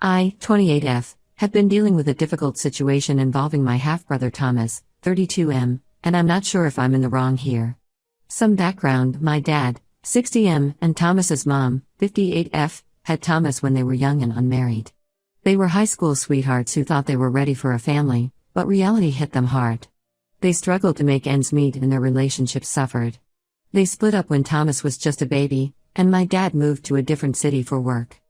I, 28F, have been dealing with a difficult situation involving my half-brother Thomas, 32M, and I'm not sure if I'm in the wrong here. Some background: my dad, 60M, and Thomas's mom, 58F, had Thomas when they were young and unmarried. They were high school sweethearts who thought they were ready for a family, but reality hit them hard. They struggled to make ends meet and their relationship suffered. They split up when Thomas was just a baby, and my dad moved to a different city for work.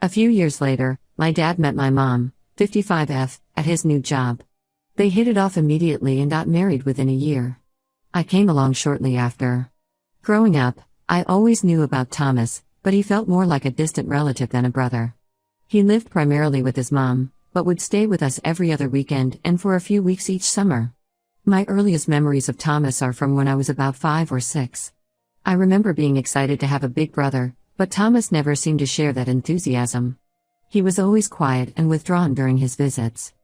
A few years later, my dad met my mom, 55F, at his new job. They hit it off immediately and got married within a year. I came along shortly after. Growing up, I always knew about Thomas, but he felt more like a distant relative than a brother. He lived primarily with his mom, but would stay with us every other weekend and for a few weeks each summer. My earliest memories of Thomas are from when I was about 5 or 6. I remember being excited to have a big brother, but Thomas never seemed to share that enthusiasm. He was always quiet and withdrawn during his visits.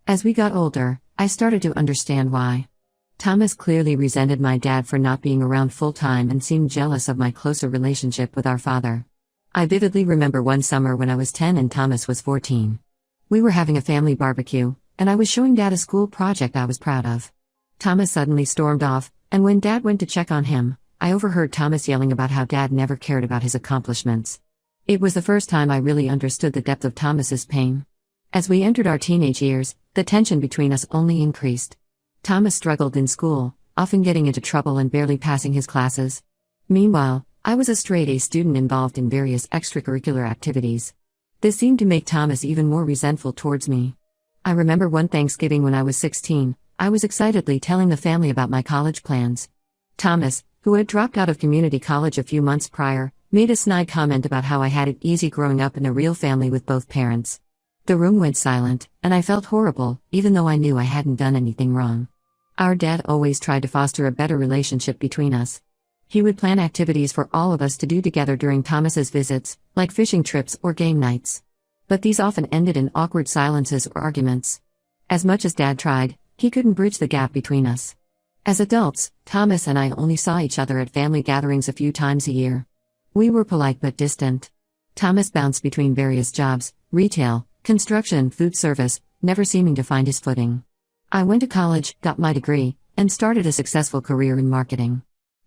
As we got older, I started to understand why. Thomas clearly resented my dad for not being around full-time and seemed jealous of my closer relationship with our father. I vividly remember one summer when I was 10 and Thomas was 14. We were having a family barbecue, and I was showing Dad a school project I was proud of. Thomas suddenly stormed off, and when Dad went to check on him, I overheard Thomas yelling about how Dad never cared about his accomplishments. It was the first time I really understood the depth of Thomas's pain. As we entered our teenage years, the tension between us only increased. Thomas struggled in school, often getting into trouble and barely passing his classes. Meanwhile, I was a straight-A student involved in various extracurricular activities. This seemed to make Thomas even more resentful towards me. I remember one Thanksgiving when I was 16, I was excitedly telling the family about my college plans. Thomas, who had dropped out of community college a few months prior, made a snide comment about how I had it easy growing up in a real family with both parents. The room went silent, and I felt horrible, even though I knew I hadn't done anything wrong. Our dad always tried to foster a better relationship between us. He would plan activities for all of us to do together during Thomas's visits, like fishing trips or game nights. But these often ended in awkward silences or arguments. As much as Dad tried, he couldn't bridge the gap between us. As adults, Thomas and I only saw each other at family gatherings a few times a year. We were polite but distant. Thomas bounced between various jobs, retail, construction, food service, never seeming to find his footing. I went to college, got my degree, and started a successful career in marketing.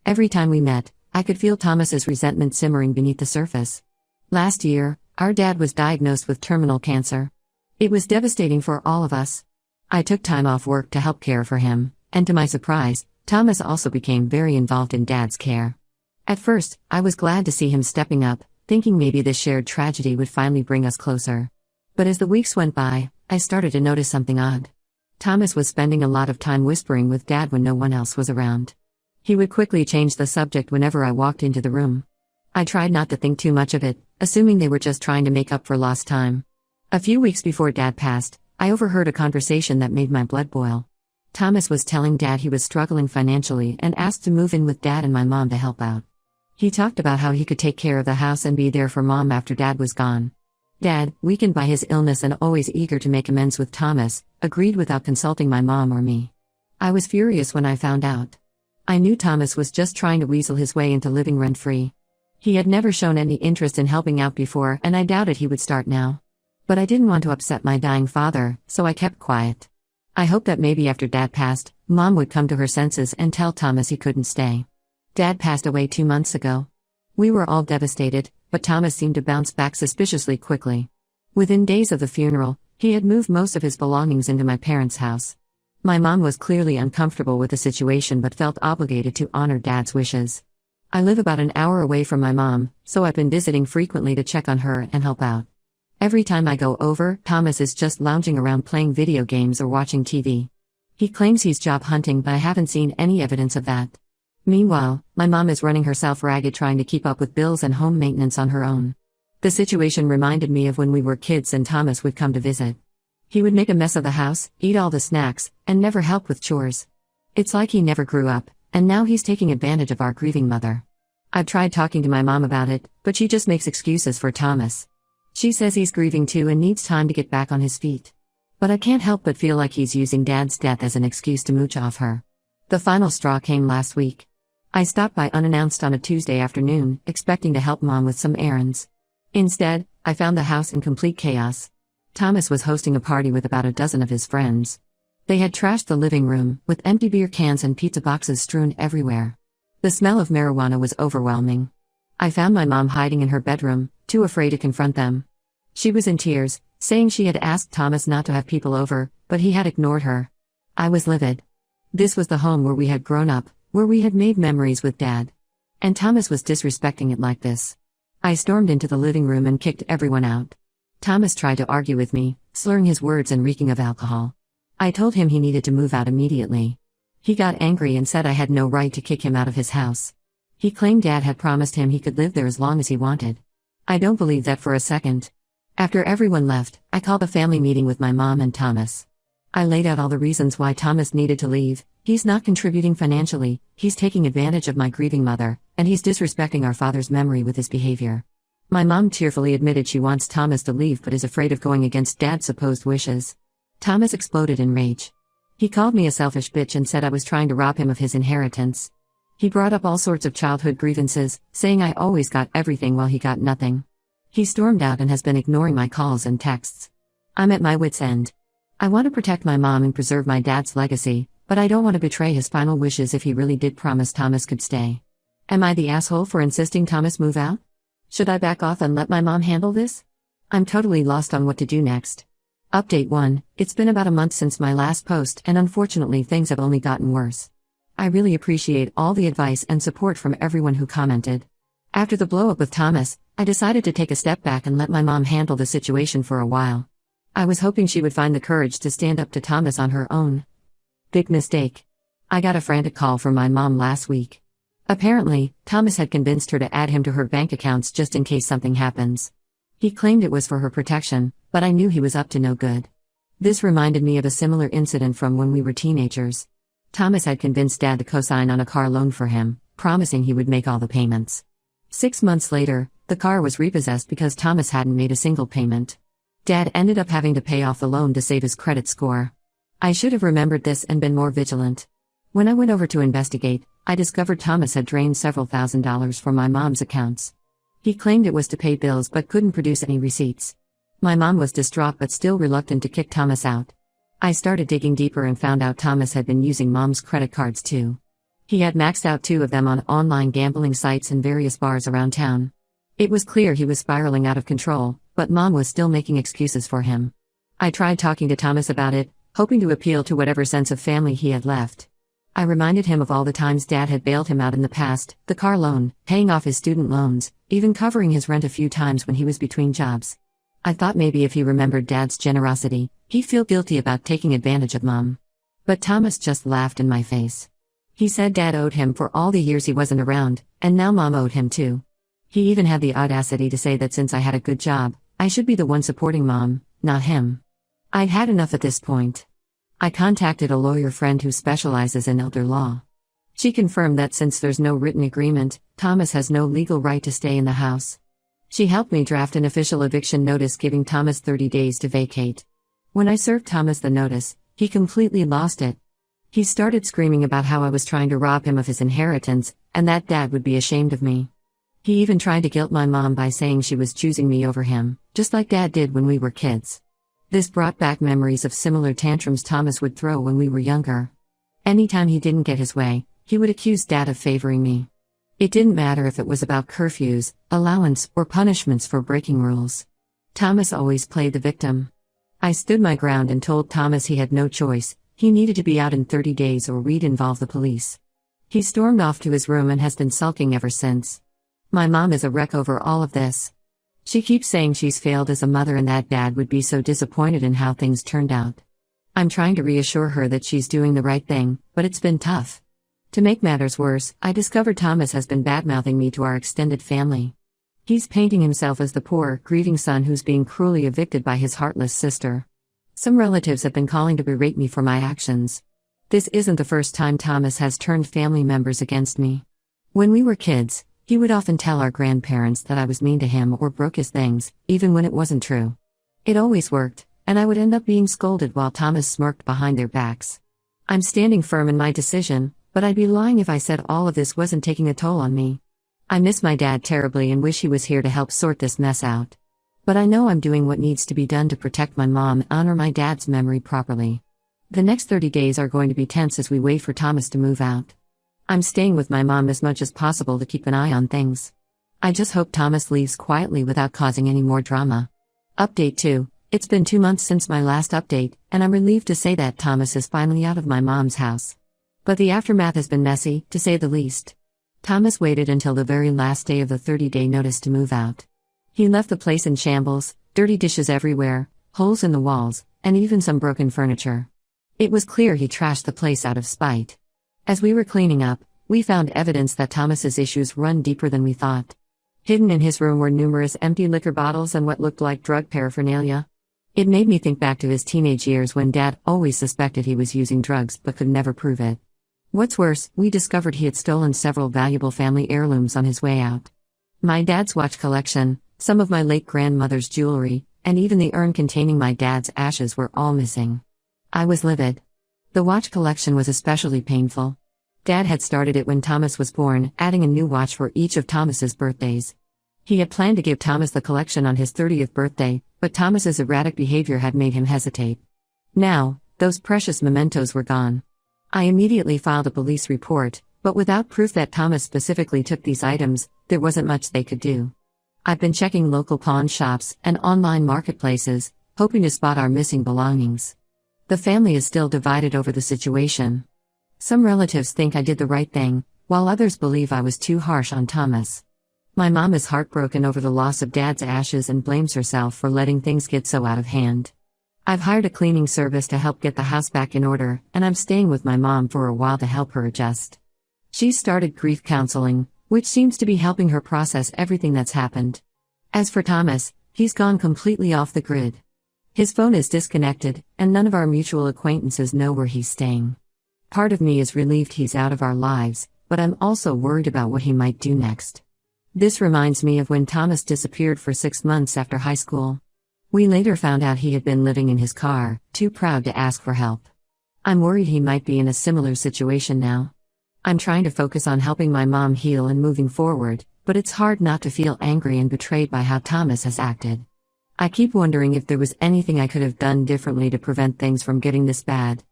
Every time we met, I could feel Thomas's resentment simmering beneath the surface. Last year, our dad was diagnosed with terminal cancer. It was devastating for all of us. I took time off work to help care for him, and to my surprise, Thomas also became very involved in Dad's care. At first, I was glad to see him stepping up, thinking maybe this shared tragedy would finally bring us closer. But as the weeks went by, I started to notice something odd. Thomas was spending a lot of time whispering with Dad when no one else was around. He would quickly change the subject whenever I walked into the room. I tried not to think too much of it, assuming they were just trying to make up for lost time. A few weeks before Dad passed, I overheard a conversation that made my blood boil. Thomas was telling Dad he was struggling financially and asked to move in with Dad and my mom to help out. He talked about how he could take care of the house and be there for Mom after Dad was gone. Dad, weakened by his illness and always eager to make amends with Thomas, agreed without consulting my mom or me. I was furious when I found out. I knew Thomas was just trying to weasel his way into living rent-free. He had never shown any interest in helping out before, and I doubted he would start now. But I didn't want to upset my dying father, so I kept quiet. I hoped that maybe after Dad passed, Mom would come to her senses and tell Thomas he couldn't stay. Dad passed away 2 months ago. We were all devastated, but Thomas seemed to bounce back suspiciously quickly. Within days of the funeral, he had moved most of his belongings into my parents' house. My mom was clearly uncomfortable with the situation but felt obligated to honor Dad's wishes. I live about an hour away from my mom, so I've been visiting frequently to check on her and help out. Every time I go over, Thomas is just lounging around playing video games or watching TV. He claims he's job hunting, but I haven't seen any evidence of that. Meanwhile, my mom is running herself ragged trying to keep up with bills and home maintenance on her own. The situation reminded me of when we were kids and Thomas would come to visit. He would make a mess of the house, eat all the snacks, and never help with chores. It's like he never grew up, and now he's taking advantage of our grieving mother. I've tried talking to my mom about it, but she just makes excuses for Thomas. She says he's grieving too and needs time to get back on his feet. But I can't help but feel like he's using Dad's death as an excuse to mooch off her. The final straw came last week. I stopped by unannounced on a Tuesday afternoon, expecting to help Mom with some errands. Instead, I found the house in complete chaos. Thomas was hosting a party with about a dozen of his friends. They had trashed the living room, with empty beer cans and pizza boxes strewn everywhere. The smell of marijuana was overwhelming. I found my mom hiding in her bedroom, too afraid to confront them. She was in tears, saying she had asked Thomas not to have people over, but he had ignored her. I was livid. This was the home where we had grown up, where we had made memories with Dad. And Thomas was disrespecting it like this. I stormed into the living room and kicked everyone out. Thomas tried to argue with me, slurring his words and reeking of alcohol. I told him he needed to move out immediately. He got angry and said I had no right to kick him out of his house. He claimed Dad had promised him he could live there as long as he wanted. I don't believe that for a second. After everyone left, I called a family meeting with my mom and Thomas. I laid out all the reasons why Thomas needed to leave. He's not contributing financially, he's taking advantage of my grieving mother, and he's disrespecting our father's memory with his behavior. My mom tearfully admitted she wants Thomas to leave but is afraid of going against Dad's supposed wishes. Thomas exploded in rage. He called me a selfish bitch and said I was trying to rob him of his inheritance. He brought up all sorts of childhood grievances, saying I always got everything while he got nothing. He stormed out and has been ignoring my calls and texts. I'm at my wit's end. I want to protect my mom and preserve my dad's legacy, but I don't want to betray his final wishes if he really did promise Thomas could stay. Am I the asshole for insisting Thomas move out? Should I back off and let my mom handle this? I'm totally lost on what to do next. Update 1, it's been about a month since my last post and unfortunately things have only gotten worse. I really appreciate all the advice and support from everyone who commented. After the blow-up with Thomas, I decided to take a step back and let my mom handle the situation for a while. I was hoping she would find the courage to stand up to Thomas on her own. Big mistake. I got a frantic call from my mom last week. Apparently, Thomas had convinced her to add him to her bank accounts just in case something happens. He claimed it was for her protection, but I knew he was up to no good. This reminded me of a similar incident from when we were teenagers. Thomas had convinced Dad to co-sign on a car loan for him, promising he would make all the payments. 6 months later, the car was repossessed because Thomas hadn't made a single payment. Dad ended up having to pay off the loan to save his credit score. I should have remembered this and been more vigilant. When I went over to investigate, I discovered Thomas had drained several $1,000s from my mom's accounts. He claimed it was to pay bills but couldn't produce any receipts. My mom was distraught but still reluctant to kick Thomas out. I started digging deeper and found out Thomas had been using mom's credit cards too. He had maxed out 2 of them on online gambling sites and various bars around town. It was clear he was spiraling out of control, but mom was still making excuses for him. I tried talking to Thomas about it, hoping to appeal to whatever sense of family he had left. I reminded him of all the times Dad had bailed him out in the past, the car loan, paying off his student loans, even covering his rent a few times when he was between jobs. I thought maybe if he remembered Dad's generosity, he'd feel guilty about taking advantage of Mom. But Thomas just laughed in my face. He said Dad owed him for all the years he wasn't around, and now Mom owed him too. He even had the audacity to say that since I had a good job, I should be the one supporting Mom, not him. I'd had enough at this point. I contacted a lawyer friend who specializes in elder law. She confirmed that since there's no written agreement, Thomas has no legal right to stay in the house. She helped me draft an official eviction notice giving Thomas 30 days to vacate. When I served Thomas the notice, he completely lost it. He started screaming about how I was trying to rob him of his inheritance, and that Dad would be ashamed of me. He even tried to guilt my mom by saying she was choosing me over him, just like Dad did when we were kids. This brought back memories of similar tantrums Thomas would throw when we were younger. Anytime he didn't get his way, he would accuse Dad of favoring me. It didn't matter if it was about curfews, allowance, or punishments for breaking rules. Thomas always played the victim. I stood my ground and told Thomas he had no choice, he needed to be out in 30 days or we'd involve the police. He stormed off to his room and has been sulking ever since. My mom is a wreck over all of this. She keeps saying she's failed as a mother and that Dad would be so disappointed in how things turned out. I'm trying to reassure her that she's doing the right thing, but it's been tough. To make matters worse, I discovered Thomas has been badmouthing me to our extended family. He's painting himself as the poor, grieving son who's being cruelly evicted by his heartless sister. Some relatives have been calling to berate me for my actions. This isn't the first time Thomas has turned family members against me. When we were kids, he would often tell our grandparents that I was mean to him or broke his things, even when it wasn't true. It always worked, and I would end up being scolded while Thomas smirked behind their backs. I'm standing firm in my decision, but I'd be lying if I said all of this wasn't taking a toll on me. I miss my dad terribly and wish he was here to help sort this mess out. But I know I'm doing what needs to be done to protect my mom and honor my dad's memory properly. The next 30 days are going to be tense as we wait for Thomas to move out. I'm staying with my mom as much as possible to keep an eye on things. I just hope Thomas leaves quietly without causing any more drama. Update 2. It's been 2 months since my last update, and I'm relieved to say that Thomas is finally out of my mom's house. But the aftermath has been messy, to say the least. Thomas waited until the very last day of the 30-day notice to move out. He left the place in shambles, dirty dishes everywhere, holes in the walls, and even some broken furniture. It was clear he trashed the place out of spite. As we were cleaning up, we found evidence that Thomas's issues run deeper than we thought. Hidden in his room were numerous empty liquor bottles and what looked like drug paraphernalia. It made me think back to his teenage years when Dad always suspected he was using drugs but could never prove it. What's worse, we discovered he had stolen several valuable family heirlooms on his way out. My dad's watch collection, some of my late grandmother's jewelry, and even the urn containing my dad's ashes were all missing. I was livid. The watch collection was especially painful. Dad had started it when Thomas was born, adding a new watch for each of Thomas's birthdays. He had planned to give Thomas the collection on his 30th birthday, but Thomas's erratic behavior had made him hesitate. Now, those precious mementos were gone. I immediately filed a police report, but without proof that Thomas specifically took these items, there wasn't much they could do. I've been checking local pawn shops and online marketplaces, hoping to spot our missing belongings. The family is still divided over the situation. Some relatives think I did the right thing, while others believe I was too harsh on Thomas. My mom is heartbroken over the loss of Dad's ashes and blames herself for letting things get so out of hand. I've hired a cleaning service to help get the house back in order, and I'm staying with my mom for a while to help her adjust. She's started grief counseling, which seems to be helping her process everything that's happened. As for Thomas, he's gone completely off the grid. His phone is disconnected, and none of our mutual acquaintances know where he's staying. Part of me is relieved he's out of our lives, but I'm also worried about what he might do next. This reminds me of when Thomas disappeared for 6 months after high school. We later found out he had been living in his car, too proud to ask for help. I'm worried he might be in a similar situation now. I'm trying to focus on helping my mom heal and moving forward, but it's hard not to feel angry and betrayed by how Thomas has acted. I keep wondering if there was anything I could have done differently to prevent things from getting this bad.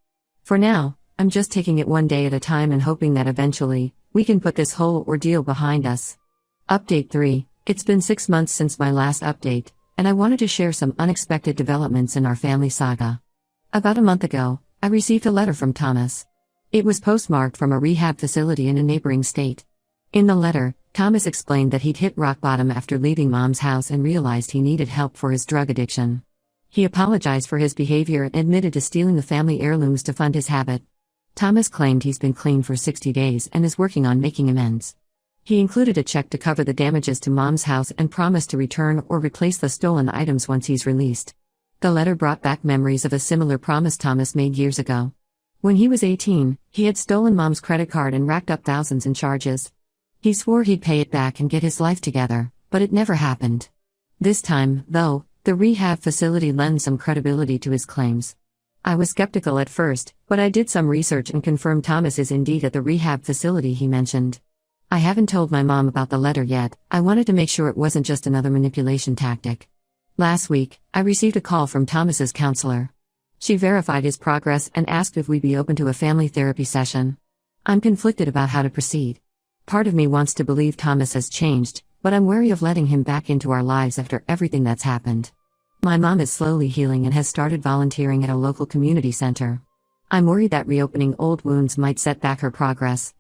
For now, I'm just taking it one day at a time and hoping that eventually, we can put this whole ordeal behind us. Update 3. It's been 6 months since my last update, and I wanted to share some unexpected developments in our family saga. About a month ago, I received a letter from Thomas. It was postmarked from a rehab facility in a neighboring state. In the letter, Thomas explained that he'd hit rock bottom after leaving Mom's house and realized he needed help for his drug addiction. He apologized for his behavior and admitted to stealing the family heirlooms to fund his habit. Thomas claimed he's been clean for 60 days and is working on making amends. He included a check to cover the damages to Mom's house and promised to return or replace the stolen items once he's released. The letter brought back memories of a similar promise Thomas made years ago. When he was 18, he had stolen Mom's credit card and racked up thousands in charges. He swore he'd pay it back and get his life together, but it never happened. This time, though, the rehab facility lent some credibility to his claims. I was skeptical at first, but I did some research and confirmed Thomas is indeed at the rehab facility he mentioned. I haven't told my mom about the letter yet. I wanted to make sure it wasn't just another manipulation tactic. Last week, I received a call from Thomas's counselor. She verified his progress and asked if we'd be open to a family therapy session. I'm conflicted about how to proceed. Part of me wants to believe Thomas has changed, but I'm wary of letting him back into our lives after everything that's happened. My mom is slowly healing and has started volunteering at a local community center. I'm worried that reopening old wounds might set back her progress.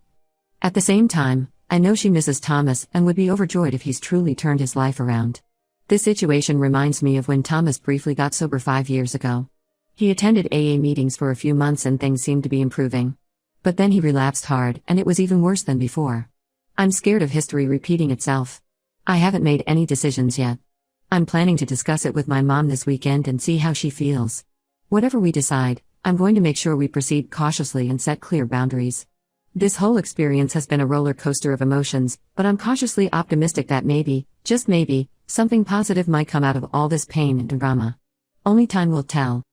At the same time, I know she misses Thomas and would be overjoyed if he's truly turned his life around. This situation reminds me of when Thomas briefly got sober 5 years ago. He attended AA meetings for a few months and things seemed to be improving. But then he relapsed hard, and it was even worse than before. I'm scared of history repeating itself. I haven't made any decisions yet. I'm planning to discuss it with my mom this weekend and see how she feels. Whatever we decide, I'm going to make sure we proceed cautiously and set clear boundaries. This whole experience has been a roller coaster of emotions, but I'm cautiously optimistic that maybe, just maybe, something positive might come out of all this pain and drama. Only time will tell.